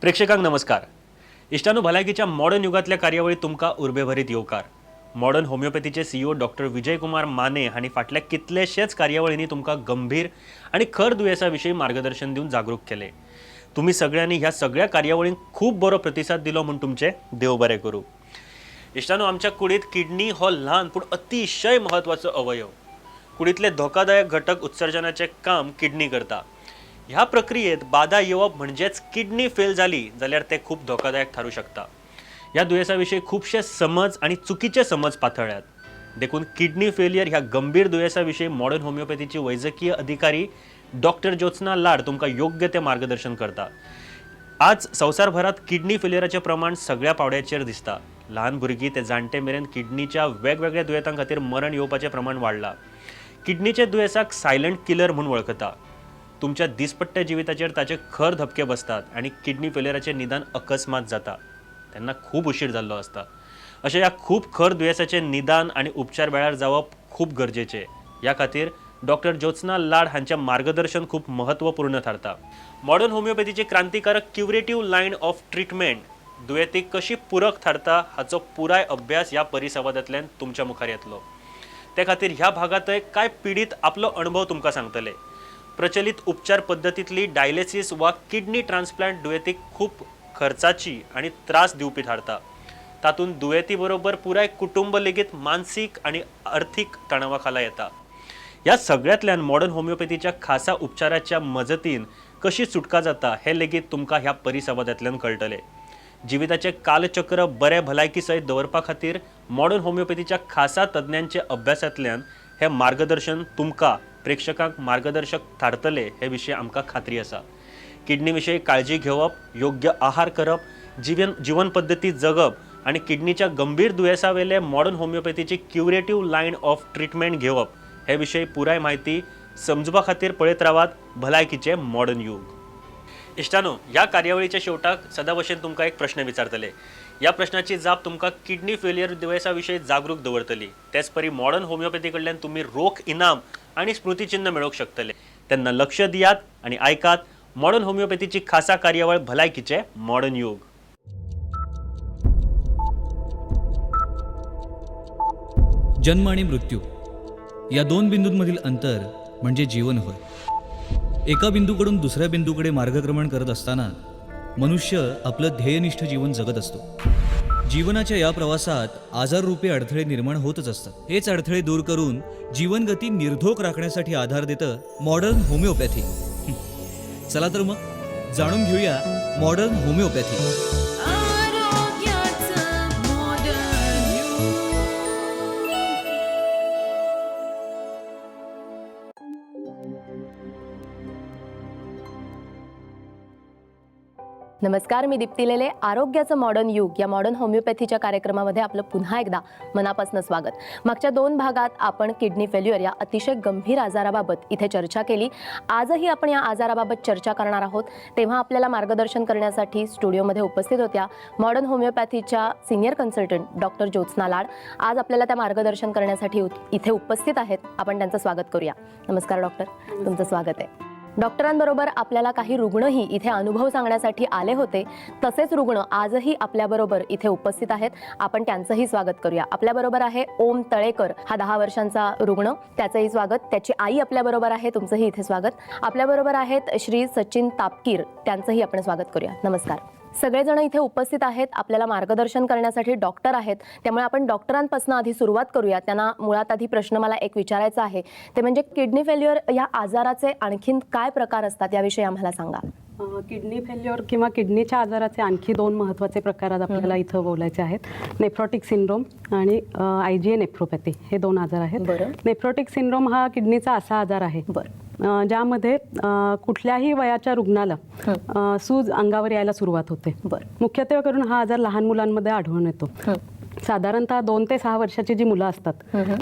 प्रेक्षकांक नमस्कार. इष्टानु भलायकीच्या मॉडर्न युगातल्या कार्यावळीत तुमका उर्बेभरीत येवकार. Modern होमिओपॅथीचे CEO doctor Vijay Kumar Mane हांणी फाटल्या कितलेशेच कार्यावळींनी तुमका गंभीर आणि खर दुयेसाविषयी मार्गदर्शन दिवन जागरूक केले. तुम्ही सगळ्यांनी ह्या सगळ्या कार्यावळींक खूप बरो प्रतिसाद दिलो म्हणून तुमचे देव बरे करू. इष्टानु आमच्या कुडीत किडनी हो ल्हान पण अतिशय महत्वाचो अवयव. कुडीतले धोकादायक घटक उत्सर्जनाचे काम किडनी करता. ह्या प्रक्रियेत बाधा येवप म्हणजेच किडनी फेल झाली जाल्यार ते खूप धोकादायक ठरू शकता. या दुयेसाविषयी खूपशे समज आणि चुकीचे समज पातळ्यात. देखून किडनी फेलियर ह्या गंभीर दुयेसाविषयी मॉडर्न होमिओपॅथीची वैजकीय अधिकारी डॉक्टर ज्योत्स्ना लाड तुमका योग्य ते मार्गदर्शन करता. आज संवसारभरात किडनी फेलियराचे प्रमाण सगळ्या पावड्याचेर दिसता. लहान भुरगीं ते जाणटे मेरेन किडनीच्या वेगवेगळ्या दुयेंतां खातीर मरण येवपाचे प्रमाण वाढला. किडनीचे दुयेसाक सायलंट किलर म्हणून वळखता. तुमच्या दिसपट्ट्या जिविताचेर ताचे खर धपके बसतात आणि किडनी फेलियराचे निदान अकस्मात जाता त्यांना खूप उशीर जाल्लो असता. अशा या खूप खर दुयेसाचे निदान आणि उपचार वेळार जावप खूप गरजेचे. या खातीर डॉक्टर ज्योत्स्ना लाड हांचे मार्गदर्शन खूप महत्वपूर्ण ठरता. मॉडर्न होमिओपॅथीची क्रांतिकारक क्युरेटिव्ह लायन ऑफ ट्रीटमेंट दुयेंतीक कशी पूरक ठरता हाचो पुराय अभ्यास ह्या परिसंवादांतल्यान तुमच्या मुखार येतलो. ते खातीर ह्या भागांतय कांय पिडीत आपलो अनुभव तुमकां सांगतले. प्रचलित उपचार पद्धतीतली डायलिसिस वा किडनी ट्रान्सप्लांट दुयेंतीक खूप खर्चाची आणि त्रास दिवपी ठरता. तातूंत दुयेंती बरोबर पुराय कुटुंब लेगीत मानसीक आणि आर्थीक तणावाखाला येता. ह्या सगळ्यांतल्यान मॉडर्न होमिओपॅथीच्या खासा उपचाराच्या मजतीन कशी सुटका जाता हे लेगीत तुमकां ह्या परिसंवादांतल्यान कळटले. जिविताचे कालचक्र बरे भलायकी सयत दवरपा खातीर मॉडर्न होमिओपॅथीच्या खासा तज्ञांचे अभ्यासांतल्यान हे मार्गदर्शन तुमकां प्रेक्षकांक मार्गदर्शक थारतले हे विशीं आमकां खात्री आसा. किडनी विशीं काळजी घेवप, योग्य आहार करप, जीवन पद्दती जगप आणि किडनीच्या गंभीर दुयेसावेले मॉडर्न होमिओपॅथीची क्युरेटिव्ह लायन ऑफ ट्रीटमेंट घेवप हे विशीं पुराय माहिती समजुपा खातीर पळयत रावात भलायकीचे मॉडर्न युग. इष्टानो, ह्या कार्यावळीच्या शेवटाक सदा भशेन तुमकां एक प्रश्न विचारतले. या प्रश्नाची जाप तुमकां किडनी फेलियर दुयेसाविशीं जागरूक दवरतली. तेच परी मॉडर्न होमिओपॅथी कडल्यान तुम्ही रोख इनाम आणि स्मृतिचिन्ह मेळोवंक शकतले. तेन्ना लक्ष दियात आणि ऐकात मॉडर्न होमिओपॅथीची खासा कार्यावळ भलायकीचे मॉडर्न युग. जन्म आणि मृत्यू या दोन बिंदूंमधील अंतर म्हणजे जीवन होय. एका बिंदूकडून दुसऱ्या बिंदूकडे मार्गक्रमण करत असताना मनुष्य आपलं ध्येयनिष्ठ जीवन जगत असतो. जीवनाच्या या प्रवासात आजाररूपी अडथळे निर्माण होतच असतात. हेच अडथळे दूर करून जीवनगती निर्धोक राखण्यासाठी आधार देतं मॉडर्न होमिओपॅथी. चला तर मग जाणून घेऊया मॉडर्न होमिओपॅथी. नमस्कार, मी दीप्ती लेले. आरोग्याचं मॉडर्न युग या मॉडर्न होमिओपॅथीच्या कार्यक्रमामध्ये आपलं पुन्हा एकदा मनापासून स्वागत. मागच्या 2 भागात आपण किडनी फेल्युअर या अतिशय गंभीर आजाराबाबत इथे चर्चा केली. आजही आपण या आजाराबाबत चर्चा करणार आहोत. तेव्हा आपल्याला मार्गदर्शन करण्यासाठी स्टुडिओमध्ये उपस्थित होत्या मॉडर्न होमिओपॅथीच्या senior consultant doctor Jyotsna Lad. आज आपल्याला त्या मार्गदर्शन करण्यासाठी इथे उपस्थित आहेत. आपण त्यांचं स्वागत करूया. नमस्कार डॉक्टर, तुमचं स्वागत आहे. डॉक्टरांबरोबर आपल्याला काही रुग्णही इथे अनुभव सांगण्यासाठी आले होते. तसेच रुग्ण आजही आपल्याबरोबर इथे उपस्थित आहेत. आपण त्यांचंही स्वागत करूया. आपल्याबरोबर आहे ओम तळेकर, हा 10 वर्षांचा रुग्ण. त्याचंही स्वागत. त्याची आई आपल्याबरोबर आहे. तुमचंही इथे स्वागत. आपल्याबरोबर आहेत श्री सचिन तापकीर, त्यांचंही आपण स्वागत करूया. नमस्कार. सगळेजण इथे उपस्थित आहेत. आपल्याला मार्गदर्शन करण्यासाठी डॉक्टर आहेत. त्यामुळे आपण डॉक्टरांपासून आधी सुरुवात करूया. त्यांना मुळात आधी प्रश्न मला एक विचारायचा आहे, ते म्हणजे किडनी फेल्युअर या आजाराचे आणखीन काय प्रकार असतात याविषयी आम्हाला सांगा. किडनी फेल्युअर किंवा किडनीच्या आजाराचे आणखी 2 महत्त्वाचे प्रकार आज आपल्याला इथं बोलायचे आहेत. नेफ्रोटिक सिंड्रोम आणि IgA नेफ्रोपॅथी हे 2 आजार आहेत. नेफ्रोटिक सिंड्रोम हा किडनीचा असा आजार आहे ज्यामध्ये कुठल्याही वयाच्या रुग्णाला सूज अंगावर यायला सुरुवात होते. मुख्यत्वे करून हा आजार लहान मुलांमध्ये आढळून येतो. साधारणतः 2 ते 6 वर्षाची जी मुलं असतात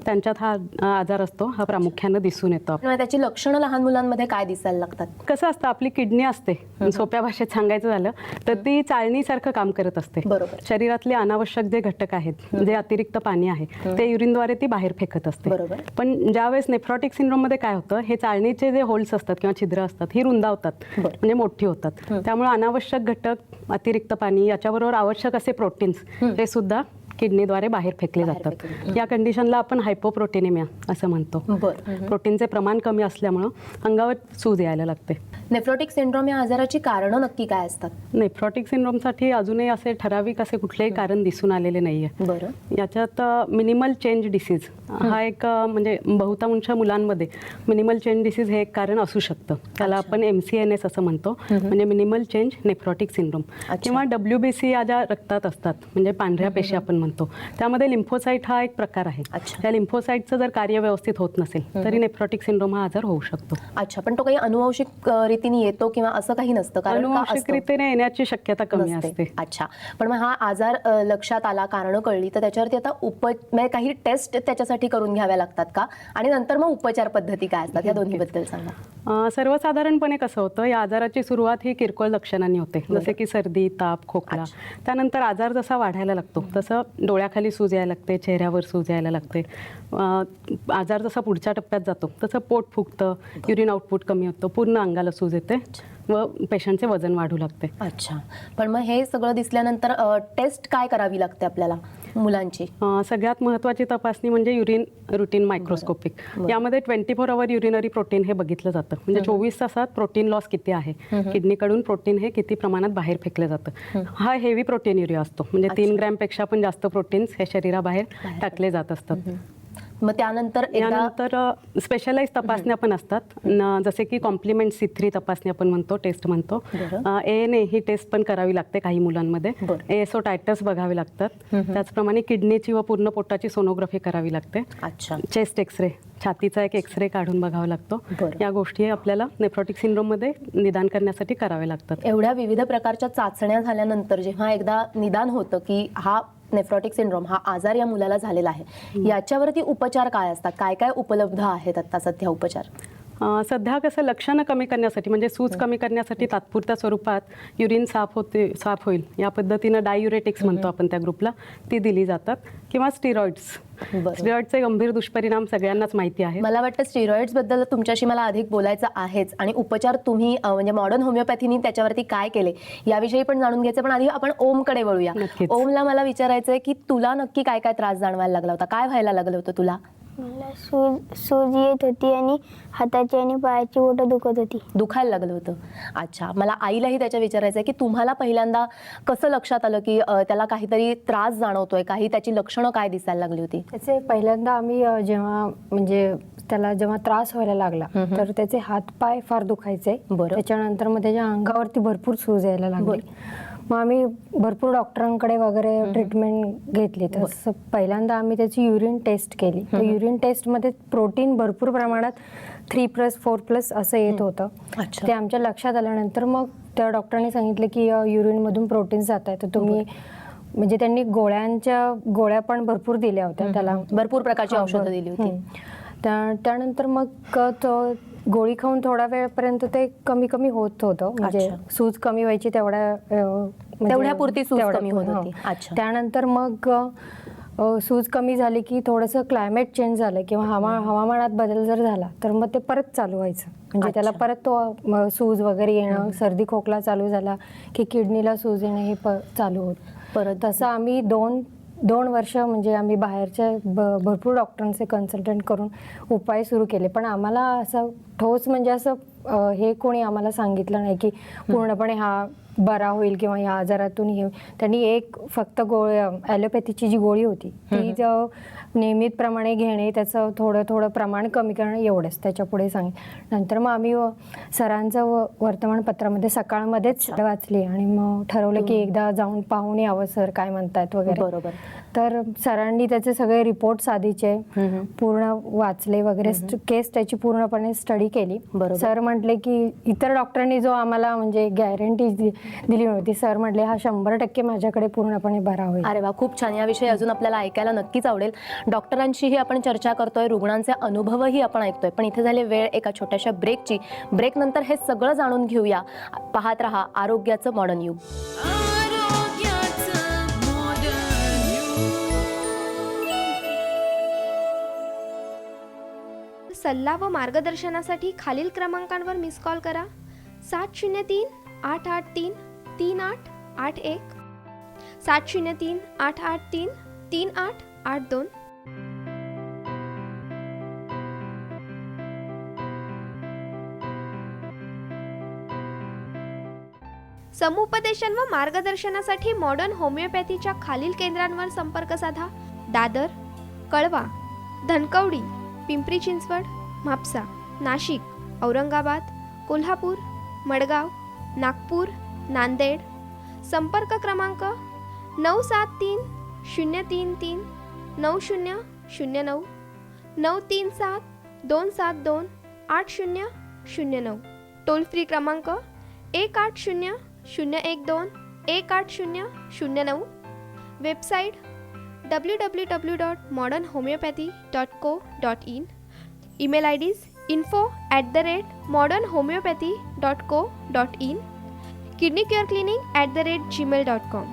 त्यांच्यात हा आजार असतो, हा प्रामुख्यानं दिसून येतो. पण त्याची लक्षणं लहान मुलांमध्ये काय दिसायला लागतात? कसं असतं, आपली किडनी असते, सोप्या भाषेत सांगायचं झालं तर ती चाळणीसारखं काम करत असते. बरोबर. शरीरातले अनावश्यक जे घटक आहेत, जे अतिरिक्त पाणी आहे ते युरिनद्वारे ती बाहेर फेकत असते. बरोबर. पण ज्यावेळेस नेफ्रॉटिक सिंड्रोम मध्ये काय होतं, हे चाळणीचे जे होल्स असतात किंवा छिद्र असतात ही रुंदावतात, म्हणजे मोठी होतात. त्यामुळे अनावश्यक घटक, अतिरिक्त पाणी, याच्याबरोबर आवश्यक असे प्रोटीन्स हे सुद्धा किडनीद्वारे बाहेर फेकले जातात. या कंडिशनला आपण हायपोप्रोटीनेमिया असं म्हणतो. प्रोटीनचे प्रमाण कमी असल्यामुळं अंगावर सूज यायला लागते. नेफ्रोटिक सिंड्रोम या आजाराची कारणं नक्की काय असतात? नेफ्रॉटिक सिंड्रोमसाठी अजूनही असे ठराविक असे कुठलेही कारण दिसून आलेले नाहीये. बरं. याच्यात मिनिमल चेंज डिसीज हा एक म्हणजे बहुतांश मुलांमध्ये मिनिमल चेंज डिसीज हे एक कारण असू शकतं. त्याला आपण MCNS असं म्हणतो, म्हणजे मिनिमल चेंज नेफ्रॉटिक सिंड्रोम. किंवा WBC या ज्या रक्तात असतात, म्हणजे पांढऱ्या पेशी आपण म्हणतो, त्यामध्ये लिम्फोसाइट हा एक प्रकार आहे. त्या लिम्फोसाइटचं जर कार्य व्यवस्थित होत नसेल तरी नेफ्रॉटिक सिंड्रोम हा आजार होऊ शकतो. अच्छा, पण तो काही अनुवंशिक रीतीने येतो किंवा असं काही नसतं? कारण अनुवंशिक रीतीने येण्याची शक्यता कमी असते. अच्छा, पण मग हा आजार लक्षात आला, कारणं कळली, तर त्याच्यावरती आता म्हणजे काही टेस्ट त्याच्यासाठी करून घ्याव्या लागतात का? आणि नंतर मग उपचार पद्धती काय असतात, या दोन्हीबद्दल सांगा. सर्वसाधारणपणे कसं होतं, या आजाराची सुरुवात ही किरकोळ लक्षणांनी होते, जसे की सर्दी, ताप, खोकला. त्यानंतर आजार जसा वाढायला लागतो तसं डोळ्याखाली सूज यायला लागते, चेहऱ्यावर सूज यायला लागते. आजार जसा पुढच्या टप्प्यात जातो तसं पोट फुगतं, युरिन आउटपुट कमी होतं, पूर्ण अंगाला सूज येते व पेशंटचे वजन वाढू लागते. अच्छा, पण मग हे सगळं दिसल्यानंतर टेस्ट काय करावी लागते आपल्याला मुलांची? सगळ्यात महत्त्वाची तपासणी म्हणजे युरिन रुटीन मायक्रोस्कोपिक. यामध्ये 24 आवर युरिनरी प्रोटीन हे बघितलं जातं, म्हणजे 24 तासात प्रोटीन लॉस किती आहे, किडनीकडून प्रोटीन हे किती प्रमाणात बाहेर फेकलं जातं. हा हेवी प्रोटीन युरिया असतो, म्हणजे 3 ग्रॅमपेक्षा पण जास्त प्रोटीन्स हे शरीराबाहेर टाकले जात असतात. मग त्यानंतर स्पेशलाइज तपासण्या पण असतात, जसे की कॉम्प्लिमेंट C3 तपासणी आपण म्हणतो, टेस्ट म्हणतो. ANA ही टेस्ट पण करावी लागते काही मुलांमध्ये. ASO टायटस बघावे लागतात. त्याचप्रमाणे किडनीची व पूर्ण पोटाची सोनोग्राफी करावी लागते. अच्छा, चेस्ट एक्सरे, छातीचा एक एक्सरे काढून बघावा लागतो. या गोष्टी आपल्याला नेफ्रॉटिक सिंड्रोम मध्ये निदान करण्यासाठी करावे लागतात. एवढ्या विविध प्रकारच्या चाचण्या झाल्यानंतर जेव्हा एकदा निदान होतं की हा नेफ्रॉटिक सिंड्रोम हा आजार या मुलाला झालेला आहे, याच्यावरती उपचार काय असतात? काय काय उपलब्ध आहेत आता सध्या उपचार? सध्या कसं लक्षणं कमी करण्यासाठी, म्हणजे सूज कमी करण्यासाठी तात्पुरत्या स्वरूपात युरिन साफ होईल या पद्धतीनं डाययुरेटिक्स म्हणतो आपण त्या ग्रुपला, ती दिली जातात. किंवा स्टिरॉइड्स. स्टिरॉइडचे गंभीर दुष्परिणाम सगळ्यांनाच माहिती आहे. मला वाटतं स्टिरॉइड्स बद्दल तुमच्याशी मला अधिक बोलायचं आहेच, आणि उपचार तुम्ही म्हणजे मॉडर्न होमिओपॅथीनी त्याच्यावरती काय केले याविषयी पण जाणून घ्यायचं. पण आधी आपण ओमकडे वळूया. ओमला मला विचारायचंय की तुला नक्की काय काय त्रास जाणवायला लागला होता, काय व्हायला लागलं होतं तुला? मला सूज येत होती आणि हाताची आणि पायाची बोटं दुखत होती. दुखायला लागलं होतं. अच्छा, मला आईलाही त्याच्या विचारायचं आहे की तुम्हाला पहिल्यांदा कसं लक्षात आलं की त्याला काहीतरी त्रास जाणवतोय, काही त्याची लक्षणं काय दिसायला लागली होती? त्याचे पहिल्यांदा आम्ही जेव्हा म्हणजे त्याला जेव्हा त्रास व्हायला लागला तर त्याचे हात पाय फार दुखायचे. त्याच्यानंतर मग त्याच्या अंगावरती भरपूर सूज यायला लागली. मग आम्ही भरपूर डॉक्टरांकडे वगैरे ट्रीटमेंट घेतली. तर पहिल्यांदा आम्ही त्याची युरिन टेस्ट केली. तर युरिन टेस्टमध्ये प्रोटीन भरपूर प्रमाणात 3+ 4+ असं येत होतं. ते आमच्या लक्षात आल्यानंतर मग त्या डॉक्टरांनी सांगितलं की युरिनमधून प्रोटीन्स जात आहे, तर तुम्ही म्हणजे त्यांनी गोळ्या पण भरपूर दिल्या होत्या, त्याला भरपूर प्रकारची औषधं दिली होती. त्यानंतर मग तो गोळी खाऊन थोडा वेळपर्यंत ते कमी कमी होत होतं, म्हणजे सूज कमी व्हायची तेवढ्यापुरती सूज कमी होत होती. त्यानंतर मग सूज कमी झाली की थोडंसं क्लायमेट चेंज झालं किंवा हवामानात बदल जर झाला तर मग ते परत चालू व्हायचं. म्हणजे त्याला परत तो सूज वगैरे येणं, सर्दी खोकला चालू झाला की किडनीला सूज येणं हे चालू होत. परत तसं आम्ही 2 वर्ष म्हणजे आम्ही बाहेरच्या भरपूर डॉक्टरांचे कन्सल्टंट करून उपाय सुरू केले. पण आम्हाला असं ठोस म्हणजे असं हे कोणी आम्हाला सांगितलं नाही की पूर्णपणे हा बरा होईल किंवा या आजारातून त्यांनी एक फक्त ॲलोपॅथीची जी गोळी होती ती नियमितप्रमाणे घेणे, त्याचं थोडं थोडं प्रमाण कमी करणं एवढंच. त्याच्या पुढे नंतर मग आम्ही सरांचं वर्तमानपत्रामध्ये सकाळमध्येच वाचली आणि मग ठरवलं की एकदा जाऊन पाहून यावं सर काय म्हणतायत वगैरे. बरोबर. तर सरांनी त्याचे सगळे रिपोर्ट्स आधीचे पूर्ण वाचले वगैरे, केस त्याची पूर्णपणे स्टडी केली. सर म्हटले की इतर डॉक्टरांनी जो आम्हाला म्हणजे गॅरंटी दिली नव्हती, सर म्हटले हा 100% माझ्याकडे पूर्णपणे बरा होईल. अरे वा, खूप छान. याविषयी अजून आपल्याला ऐकायला नक्कीच आवडेल. डॉक्टरांशीही आपण चर्चा करतोय, रुग्णांचे अनुभवही आपण ऐकतोय, पण इथे झाली वेळ एका छोट्याशा ब्रेकची. ब्रेक नंतर हे सगळं जाणून घेऊया. पाहत रहा आरोग्याचं मॉडर्न युग. सल्ला व मार्गदर्शनासाठी खालील क्रमांकांवर मिस कॉल करा. 703-883-3881, 703-883-3882. समुपदेशन व मार्गदर्शनासाठी मॉडर्न होमिओपॅथीच्या खालील केंद्रांवर संपर्क साधा. दादर, कळवा, धनकवडी, पिंपरी चिंचवड, म्हापसा, नाशिक, औरंगाबाद, कोल्हापूर, मडगाव, नागपूर, नांदेड. संपर्क क्रमांक 973-033-9009, 937-272-8009. टोल फ्री क्रमांक 180-012-18009. Website www.modernhomeopathy.co.in. Email IDs info@modernhomeopathy.co.in. kidneycareclinic@gmail.com.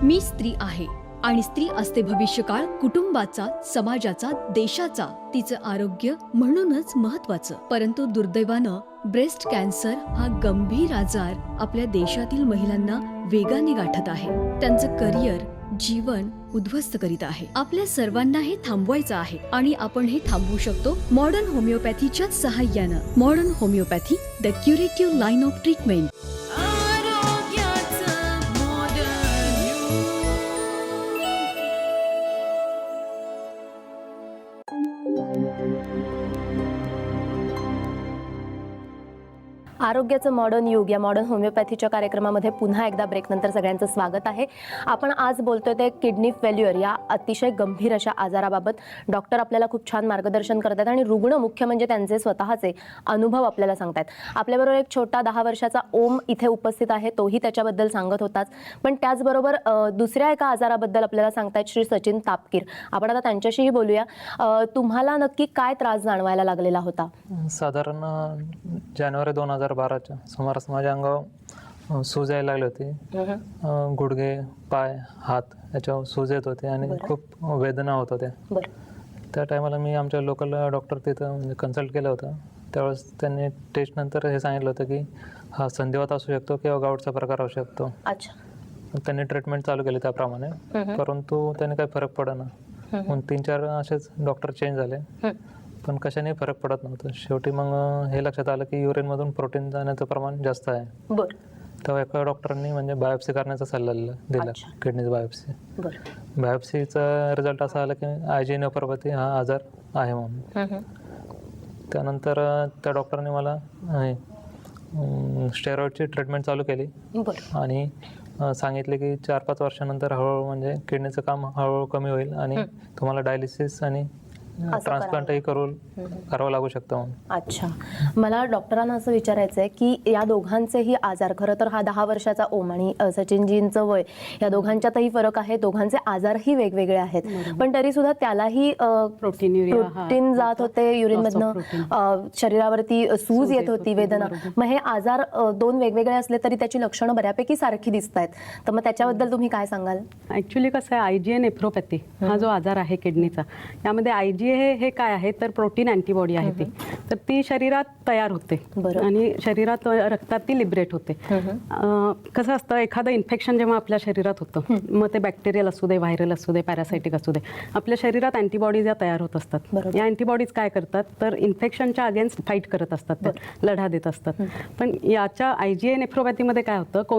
मी स्त्री आहे आणि स्त्री असते भविष्यकाळ कुटुंबाचा, समाजाचा, देशाचा. तिचं आरोग्य म्हणूनच महत्वाचं. परंतु दुर्दैवानं ब्रेस्ट कॅन्सर हा गंभीर आजार आपल्या देशातील महिलांना वेगाने गाठत आहे. त्यांचं करिअर, जीवन उद्ध्वस्त करीत आहे. आपल्या सर्वांना हे थांबवायचं आहे आणि आपण हे थांबवू शकतो मॉडर्न होमिओपॅथीच्या सहाय्यानं. Modern homeopathy, the curative line of treatment. आरोग्याचं मॉडर्न युग या मॉडर्न होमिओपॅथीच्या कार्यक्रमामध्ये पुन्हा एकदा ब्रेकनंतर सगळ्यांचं स्वागत आहे. आपण आज बोलतोय ते किडनी फेल्युअर या अतिशय गंभीर अशा आजाराबाबत. डॉक्टर आपल्याला खूप छान मार्गदर्शन करतात आणि रुग्ण मुख्य म्हणजे त्यांचे स्वतःचे अनुभव आपल्याला सांगतात. आपल्याबरोबर एक छोटा 10 वर्षाचा ओम इथे उपस्थित आहे, तोही त्याच्याबद्दल सांगत होताच. पण त्याचबरोबर दुसऱ्या एका आजाराबद्दल आपल्याला सांगतायत श्री सचिन तापकीर. आपण आता त्यांच्याशीही बोलूया. तुम्हाला नक्की काय त्रास जाणवायला लागलेला होता? साधारण जानेवारी 2012च्या सुमारास माझ्या अंगावर सूज यायला लागली होती. गुडघे, पाय, हात याच्यावर सूज येत होते आणि खूप वेदना होत होत्या. त्या टायमाला मी आमच्या लोकल डॉक्टर तिथं म्हणजे कन्सल्ट केलं होतं. त्यावेळेस त्यांनी टेस्ट नंतर हे सांगितलं होतं की हा संधिवात असू शकतो किंवा गाऊटचा प्रकार असू शकतो. त्यांनी ट्रीटमेंट चालू केली त्याप्रमाणे, परंतु त्याने काही फरक पडेना. मग 3-4 असेच डॉक्टर चेंज झाले, पण कशाने फरक पडत नव्हतं. शेवटी मग हे लक्षात आलं की युरिनमधून प्रोटीन जाण्याचं प्रमाण जास्त आहे. तेव्हा एका डॉक्टरांनी म्हणजे बायोप्सी करण्याचा सल्ला दिला, किडनीची बायोप्सी. बायोप्सीचा रिझल्ट असा आला की IgA नेफ्रोपॅथी हा आजार आहे म्हणून. त्यानंतर त्या डॉक्टरांनी मला स्टेरॉइडची ट्रीटमेंट चालू केली आणि सांगितले की 4-5 वर्षानंतर हळूहळू म्हणजे किडनीचं काम हळूहळू कमी होईल आणि तुम्हाला डायलिसिस आणि ट्रान्सप्लांटही करावं लागू शकतं. अच्छा, मला डॉक्टरांना असं विचारायचं आहे की या दोघांचेही आजार, खरं तर हा 10 वर्षाचा ओम आणि सचिनजींचं वय, या दोघांच्यातही फरक आहे. दोघांचे आजारही वेगवेगळे आहेत, पण तरी सुद्धा त्यालाही प्रोटीन जात होते युरिनमधनं, शरीरावरती सूज येत होती, वेदना. मग हे आजार 2 वेगवेगळे असले तरी त्याची लक्षणं बऱ्यापैकी सारखी दिसत आहेत. तर मग त्याच्याबद्दल तुम्ही काय सांगाल? ॲक्च्युली कसं आहे, IgA नेफ्रोपॅथी हा जो आजार आहे किडनीचा, यामध्ये IgA हे काय आहे तर प्रोटीन अँटीबॉडी आहे ती. तर ती शरीरात तयार होते आणि शरीरात रक्तात ती लिबरेट होते. कसं असतं, एखादं इन्फेक्शन जेव्हा आपल्या शरीरात होतं, मग ते बॅक्टेरियल असू दे, व्हायरल असू दे, पॅरासायटिक असू दे, आपल्या शरीरात अँटीबॉडीज या तयार होत असतात. या अँटीबॉडीज काय करतात, तर इन्फेक्शनच्या अगेन्स्ट फाईट करत असतात, लढा देत असतात. पण याच्या IgA नेफ्रोपॅथीमध्ये काय होतं,